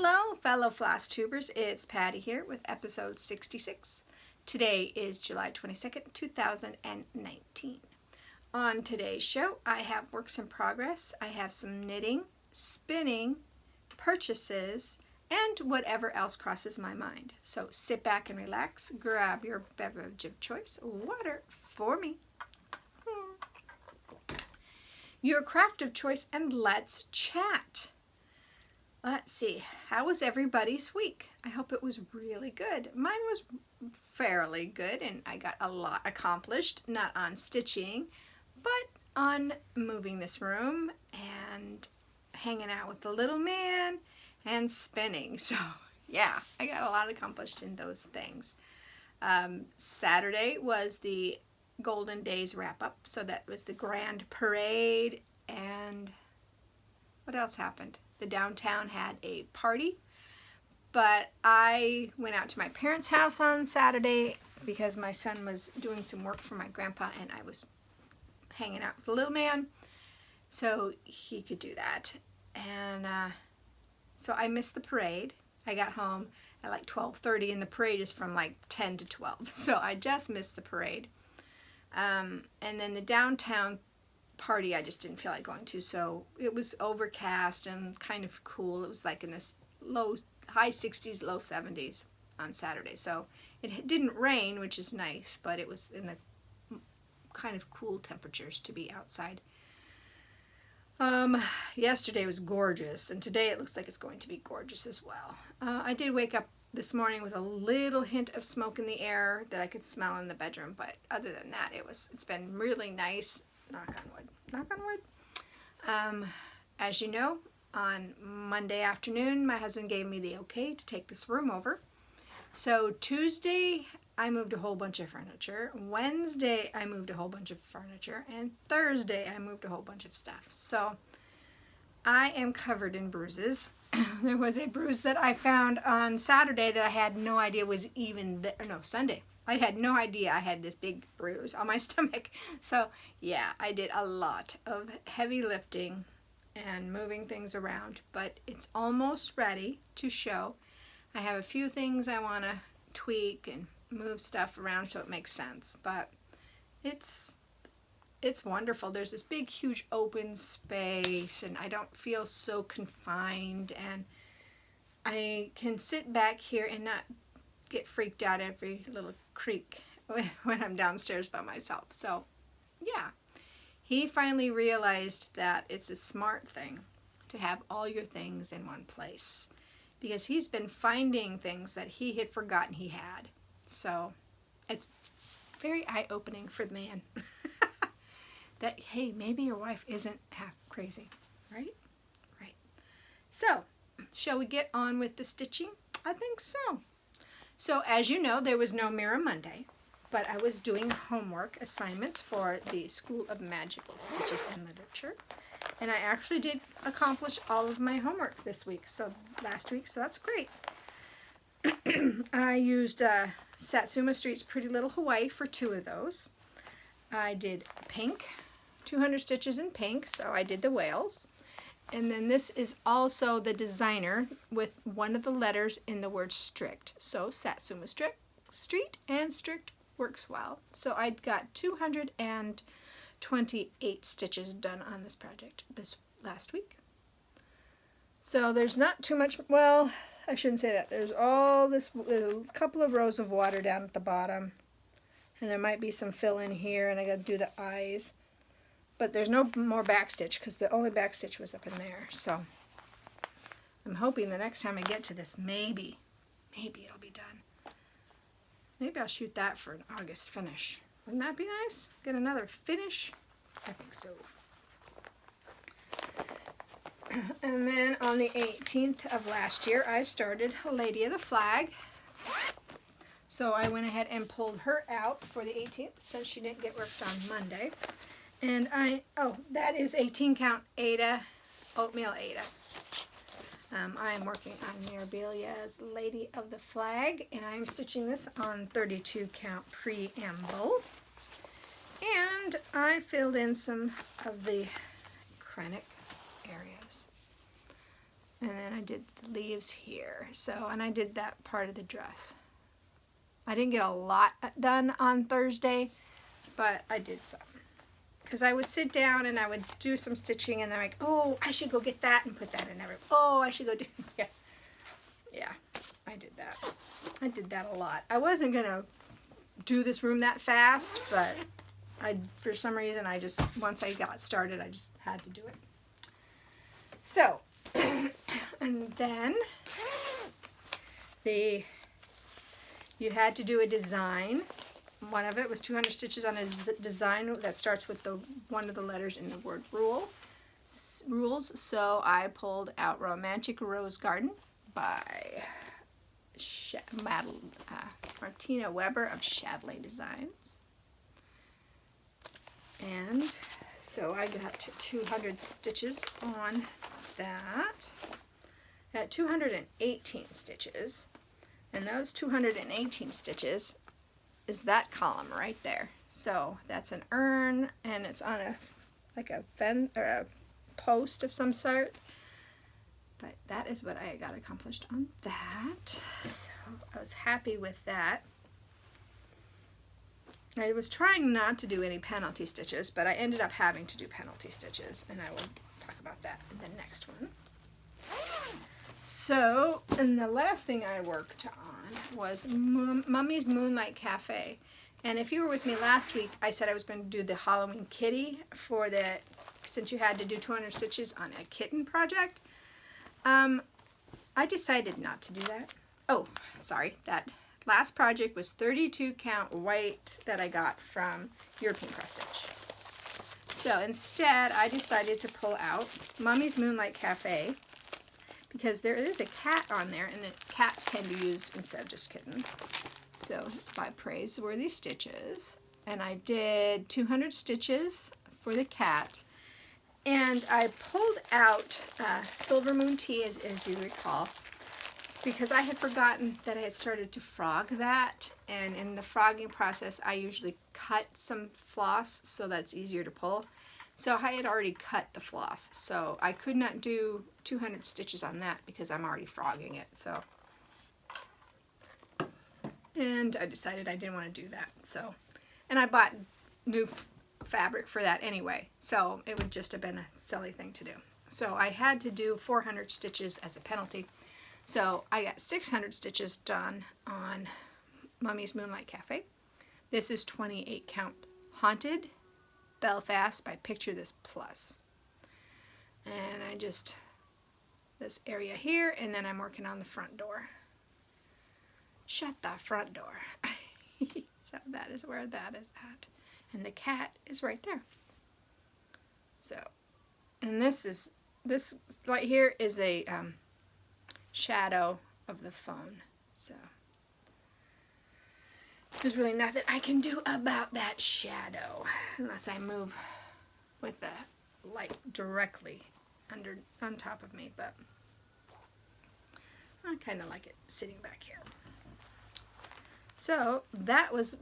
Hello, fellow Flosstubers. It's Patty here with episode 66. Today is July 22nd, 2019. On today's show, I have works in progress. I have some knitting, spinning, purchases, and whatever else crosses my mind. So sit back and relax, grab your beverage of choice, water for me, your craft of choice, and let's chat. Let's see, how was everybody's week? I hope it was really good. Mine was fairly good, and I got a lot accomplished, not on stitching, but on moving this room and hanging out with the little man and spinning. So yeah, I got a lot accomplished in those things. Saturday was the Golden Days wrap-up, so that was the grand parade, and what else happened? The downtown had a party, but I went out to my parents' house on Saturday because my son was doing some work for my grandpa and I was hanging out with the little man so he could do that. And so I missed the parade. I got home at like 12:30 and the parade is from like 10 to 12, so I just missed the parade. And then the downtown party I just didn't feel like going to, so it was overcast and kind of cool. It was like in this high 60s, low 70s on Saturday, so it didn't rain, which is nice, but it was in the kind of cool temperatures to be outside. Yesterday was gorgeous, and today it looks like it's going to be gorgeous as well. I did wake up this morning with a little hint of smoke in the air that I could smell in the bedroom, but other than that, it's been really nice. Knock on wood. Knock on wood. As you know, on Monday afternoon, my husband gave me the okay to take this room over. So Tuesday, I moved a whole bunch of furniture. Wednesday, I moved a whole bunch of furniture. And Thursday, I moved a whole bunch of stuff. So I am covered in bruises. There was a bruise that I found on Saturday that I had no idea was even there. No, Sunday. I had no idea I had this big bruise on my stomach. So yeah, I did a lot of heavy lifting and moving things around, but it's almost ready to show. I have a few things I want to tweak and move stuff around so it makes sense, but it's wonderful. There's this big, huge open space, and I don't feel so confined, and I can sit back here and not get freaked out every little creak when I'm downstairs by myself. So yeah, he finally realized that it's a smart thing to have all your things in one place, because he's been finding things that he had forgotten he had. So it's very eye-opening for the man that, hey, maybe your wife isn't half crazy, right? Right. So shall we get on with the stitching? I think so. So as you know, there was no Mirror Monday, but I was doing homework assignments for the School of Magical Stitches and Literature, and I actually did accomplish all of my homework this week, so last week, so that's great. I used Satsuma Street's Pretty Little Hawaii for 2 of those. I did pink, 200 stitches in pink, so I did the whales. And then this is also the designer with one of the letters in the word strict. So Satsuma Street and strict works well. So I got 228 stitches done on this project this last week. So there's not too much, well, I shouldn't say that. There's a couple of rows of water down at the bottom. And there might be some fill in here, and I got to do the eyes. But there's no more backstitch because the only backstitch was up in there. So I'm hoping the next time I get to this, maybe it'll be done. Maybe I'll shoot that for an August finish. Wouldn't that be nice? Get another finish? I think so. And then on the 18th of last year, I started Lady of the Flag. So I went ahead and pulled her out for the 18th since she didn't get worked on Monday. And that is 18 count Ada, oatmeal Ada. I am working on Mirabilia's Lady of the Flag, and I'm stitching this on 32 count preamble. And I filled in some of the Krennic areas. And then I did the leaves here. So, and I did that part of the dress. I didn't get a lot done on Thursday, but I did some. Because I would sit down and I would do some stitching and then I'm like, oh, I should go get that and put that in every, oh, I should go do, yeah. Yeah, I did that. I did that a lot. I wasn't going to do this room that fast, but for some reason, once I got started, I just had to do it. So, and then you had to do a design. One of it was 200 stitches on a design that starts with one of the letters in the word rules. So I pulled out Romantic Rose Garden by Martina Weber of Shadley Designs. And so I got 200 stitches on that. At 218 stitches, and those 218 stitches is that column right there. So that's an urn, and it's on a post of some sort. But that is what I got accomplished on that. So I was happy with that. I was trying not to do any penalty stitches, but I ended up having to do penalty stitches, and I will talk about that in the next one. So, and the last thing I worked on was Mummy's Moonlight Cafe. And if you were with me last week, I said I was going to do the Halloween kitty since you had to do 200 stitches on a kitten project. I decided not to do that. Oh, sorry, that last project was 32 count white that I got from European Cross Stitch. So instead, I decided to pull out Mummy's Moonlight Cafe, because there is a cat on there, and the cats can be used instead of just kittens. So by Praiseworthy Stitches, and I did 200 stitches for the cat, and I pulled out Silver Moon Tea, as you recall, because I had forgotten that I had started to frog that, and in the frogging process I usually cut some floss so that's easier to pull. So I had already cut the floss, so I could not do 200 stitches on that because I'm already frogging it. So, and I decided I didn't want to do that. So, and I bought new fabric for that anyway, so it would just have been a silly thing to do. So I had to do 400 stitches as a penalty. So I got 600 stitches done on Mummy's Moonlight Cafe. This is 28 count Haunted Belfast by Picture This Plus. And I just, this area here, and then I'm working on the front door. Shut the front door. So that is where that is at. And the cat is right there. So, and this right here is a shadow of the phone. So there's really nothing I can do about that shadow unless I move with the light directly on top of me, but I kind of like it sitting back here. So that was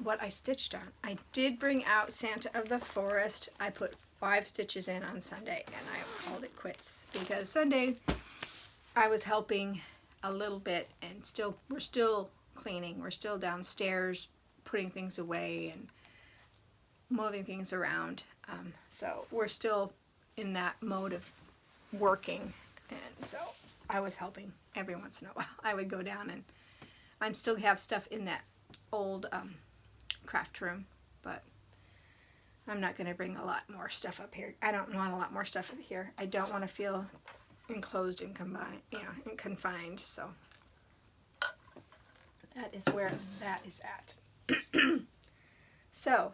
what I stitched on. I did bring out Santa of the Forest. I put 5 stitches in on Sunday and I called it quits because Sunday I was helping a little bit, and we're still cleaning. We're still downstairs putting things away and moving things around. So we're still in that mode of working, and so I was helping every once in a while. I would go down, and I still have stuff in that old craft room, but I'm not going to bring a lot more stuff up here. I don't want a lot more stuff up here. I don't want to feel enclosed and confined, so that is where that is at. So,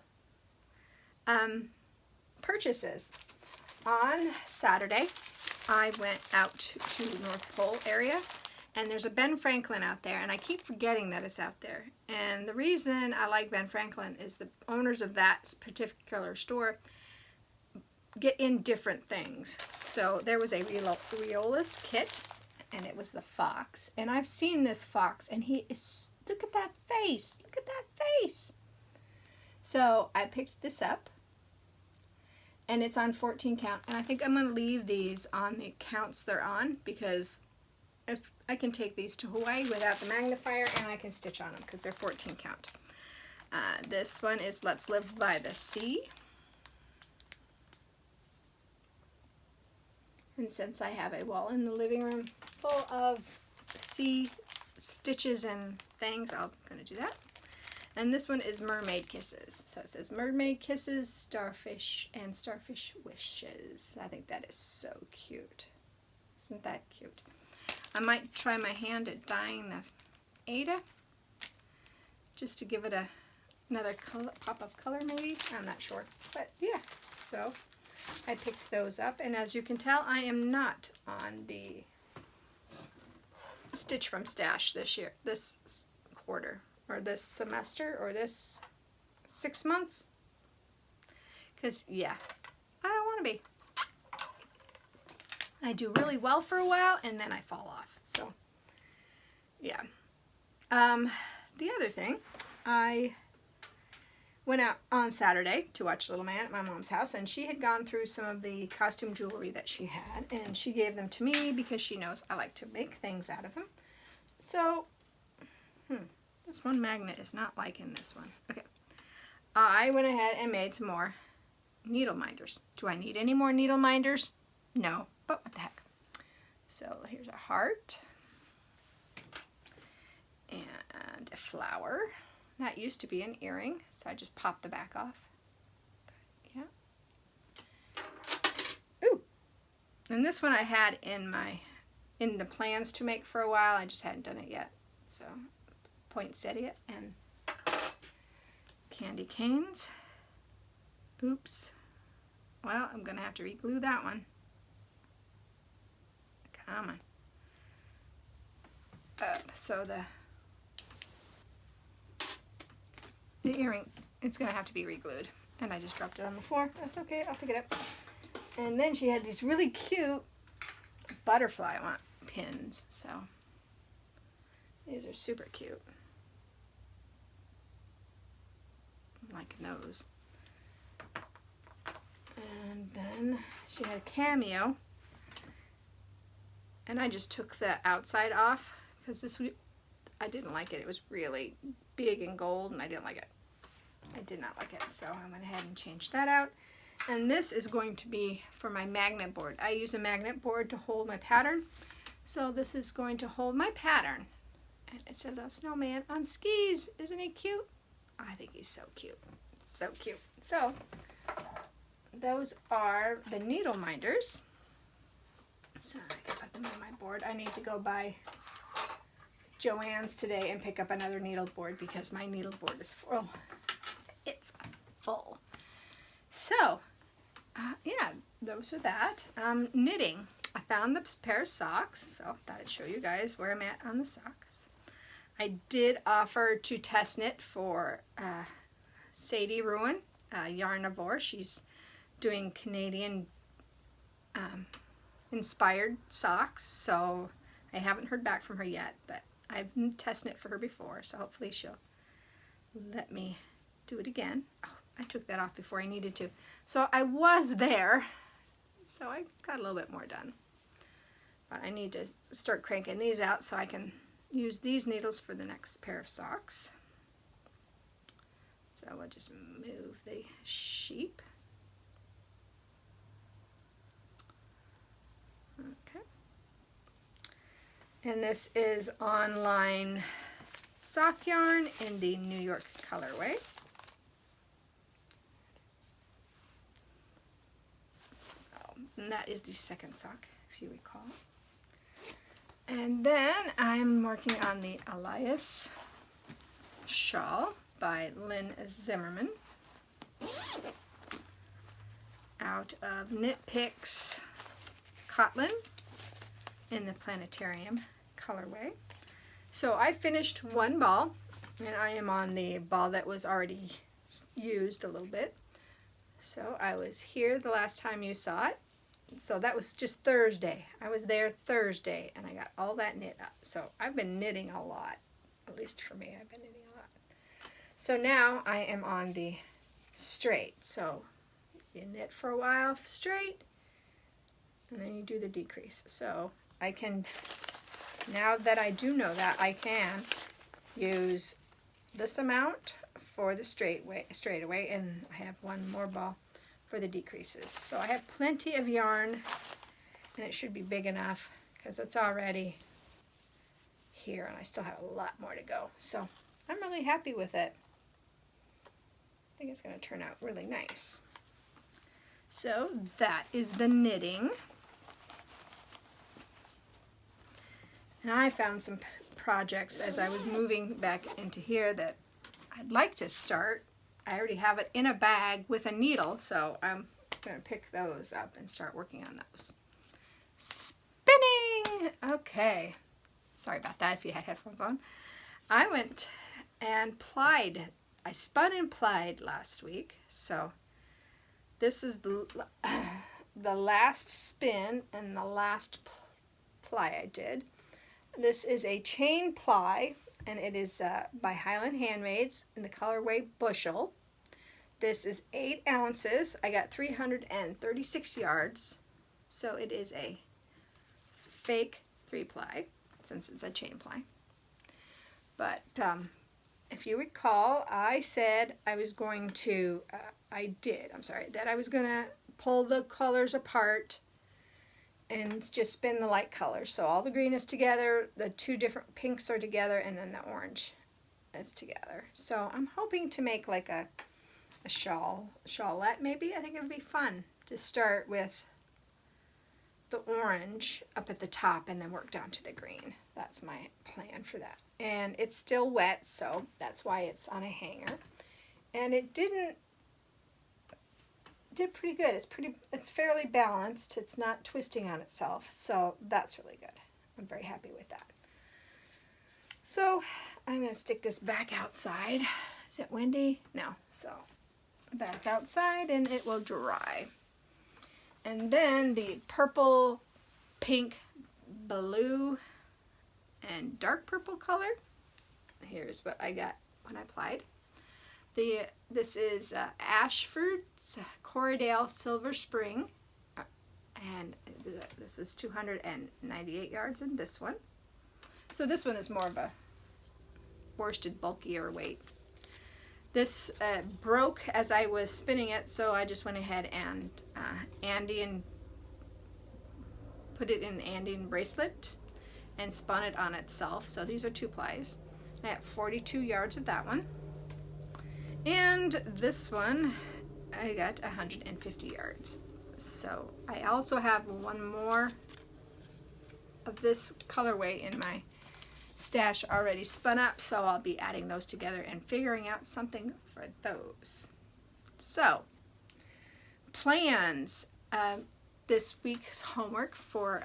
purchases. On Saturday, I went out to North Pole area, and there's a Ben Franklin out there, and I keep forgetting that it's out there. And the reason I like Ben Franklin is the owners of that particular store get in different things. So there was a Riola's kit, and it was the fox. And I've seen this fox, and he is, look at that face. Look at that face. So I picked this up, and it's on 14 count, and I think I'm going to leave these on the counts they're on, because if I can take these to Hawaii without the magnifier, and I can stitch on them because they're 14 count. This one is Let's Live by the Sea. And since I have a wall in the living room full of sea stitches and things, I'm going to do that. And this one is Mermaid Kisses. So it says Mermaid Kisses, Starfish, and Starfish Wishes. I think that is so cute. Isn't that cute? I might try my hand at dyeing the Ada, just to give it another color, pop of color maybe. I'm not sure. But yeah, so I picked those up. And as you can tell, I am not on the Stitch from Stash this year, this quarter, or this semester, or this 6 months. Because, yeah, I don't want to be. I do really well for a while, and then I fall off. So, yeah. The other thing, I went out on Saturday to watch Little Man at my mom's house, and she had gone through some of the costume jewelry that she had, and she gave them to me because she knows I like to make things out of them. So, this one magnet is not liking this one. Okay. I went ahead and made some more needle minders. Do I need any more needle minders? No, but what the heck. So here's a heart and a flower. That used to be an earring, so I just popped the back off. But, yeah. Ooh. And this one I had in the plans to make for a while. I just hadn't done it yet. So poinsettia and candy canes. Oops. Well, I'm going to have to re-glue that one. Come on. So the earring, it's going to have to be re-glued. And I just dropped it on the floor. That's okay. I'll pick it up. And then she had these really cute butterfly pins. So these are super cute. Like a nose. And then she had a cameo. And I just took the outside off because I didn't like it. It was really big and gold, and I didn't like it. I did not like it, so I went ahead and changed that out. And this is going to be for my magnet board. I use a magnet board to hold my pattern. So this is going to hold my pattern. And it's a little snowman on skis. Isn't he cute? I think he's so cute. So cute. So those are the needle minders. So I can put them on my board. I need to go by Joann's today and pick up another needle board because my needle board is full. It's full. So, yeah, those are that. Knitting. I found the pair of socks, so I thought I'd show you guys where I'm at on the socks. I did offer to test knit for Sadie Ruin, Yarnivore. She's doing Canadian inspired socks, so I haven't heard back from her yet, but I've test knit for her before, so hopefully she'll let me do it again. Oh, I took that off before I needed to. So I was there, so I got a little bit more done. But I need to start cranking these out so I can use these needles for the next pair of socks. So we'll just move the sheep. Okay. And this is online sock yarn in the New York colorway. So, and that is the second sock, if you recall. And then I'm working on the Elias shawl by Lynn Zimmerman out of Knit Picks Cotton in the Planetarium colorway. So I finished one ball, and I am on the ball that was already used a little bit. So I was here the last time you saw it. So that was just Thursday. I was there Thursday, and I got all that knit up. So I've been knitting a lot. At least for me, I've been knitting a lot. So now I am on the straight. So You knit for a while straight, and then you do the decrease. So I can, now that I do know that, I can use this amount for the straightaway, and I have one more ball for the decreases. So I have plenty of yarn, and it should be big enough because it's already here, and I still have a lot more to go. So I'm really happy with it. I think it's going to turn out really nice. So that is the knitting. And I found some projects as I was moving back into here that I'd like to start. I already have it in a bag with a needle, so I'm going to pick those up and start working on those. Spinning! Okay. Sorry about that if you had headphones on. I went and plied. I spun and plied last week, so this is the last spin and the last ply I did. This is a chain ply, and it is by Highland Handmaids in the colorway Bushel. This is 8 ounces. I got 336 yards, so it is a fake 3-ply since it's a chain ply. But if you recall, I said I was going to, that I was going to pull the colors apart and just spin the light colors. So all the green is together, the 2 different pinks are together, and then the orange is together. So I'm hoping to make like a shawlette maybe. I think it would be fun to start with the orange up at the top and then work down to the green. That's my plan for that. And it's still wet, so that's why it's on a hanger. And it did pretty good. It's fairly balanced. It's not twisting on itself, so that's really good. I'm very happy with that. So I'm going to stick this back outside. Is it windy? No. So back outside, and it will dry. And then the purple, pink, blue, and dark purple color. Here's what I got when I plied. This is Ashford's Corriedale Silver Spring, and this is 298 yards in this one. So this one is more of a worsted, bulkier weight. This broke as I was spinning it, so I just went ahead and put it in Andean bracelet and spun it on itself. So these are 2 plies. I have 42 yards of that one. And this one, I got 150 yards. So I also have one more of this colorway in my stash already spun up, so I'll be adding those together and figuring out something for those. So, plans. This week's homework for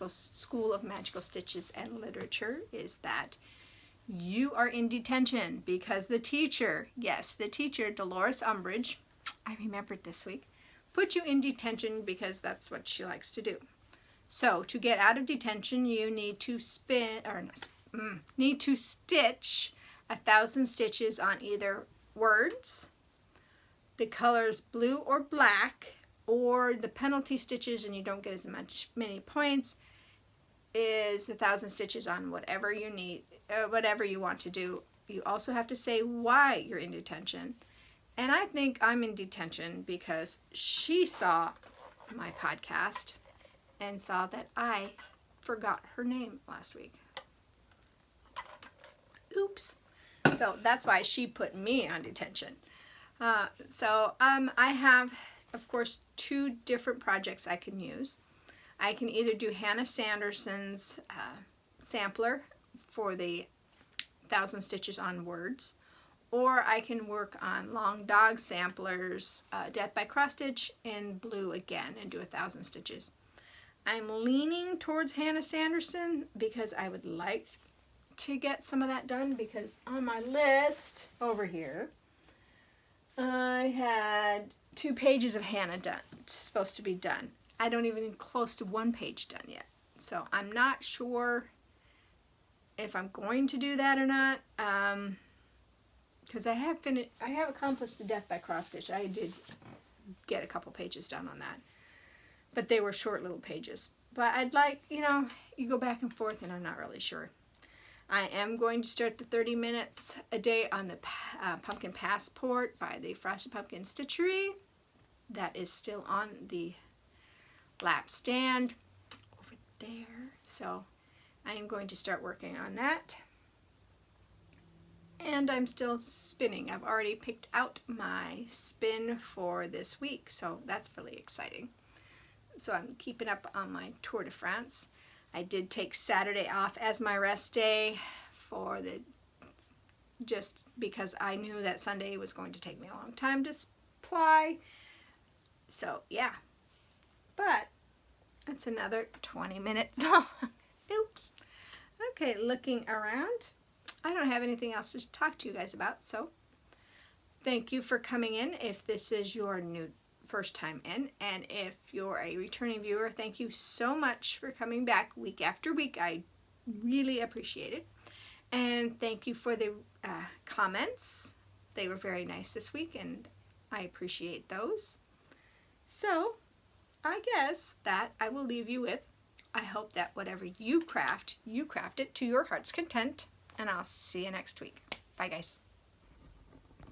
School of Magical Stitches and Literature is that you are in detention because the teacher, Dolores Umbridge, I remembered this week, put you in detention because that's what she likes to do. So to get out of detention, you need to stitch 1,000 stitches on either words, the colors blue or black, or the penalty stitches, and you don't get as many points, is 1,000 stitches on whatever you need, whatever you want to do. You also have to say why you're in detention. And I think I'm in detention because she saw my podcast and saw that I forgot her name last week. Oops. So that's why she put me on detention. I have, of course, 2 different projects I can use. I can either do Hannah Sanderson's sampler for the 1,000 stitches on words, or I can work on Long Dog Sampler's Death by Cross Stitch in blue again and do 1,000 stitches. I'm leaning towards Hannah Sanderson because I would like to get some of that done, because on my list over here I had 2 pages of Hannah done, supposed to be done. I don't even close to 1 page done yet, so I'm not sure if I'm going to do that or not, because I have accomplished the Death by Cross Stitch. I did get a couple pages done on that. But they were short little pages. But I'd like, you know, you go back and forth and I'm not really sure. I am going to start the 30 minutes a day on the Pumpkin Passport by the Frosted Pumpkin Stitchery. That is still on the lap stand over there. So I am going to start working on that. And I'm still spinning. I've already picked out my spin for this week, so that's really exciting. So I'm keeping up on my Tour de France. I did take Saturday off as my rest day for just because I knew that Sunday was going to take me a long time to supply. So yeah, but it's another 20 minutes long. Oops. Okay, looking around. I don't have anything else to talk to you guys about, so thank you for coming in if this is your first time in, and if you're a returning viewer, thank you so much for coming back week after week. I really appreciate it. And thank you for the comments. They were very nice this week, and I appreciate those. So I guess that I will leave you with, I hope that whatever you craft it to your heart's content. And I'll see you next week. Bye, guys.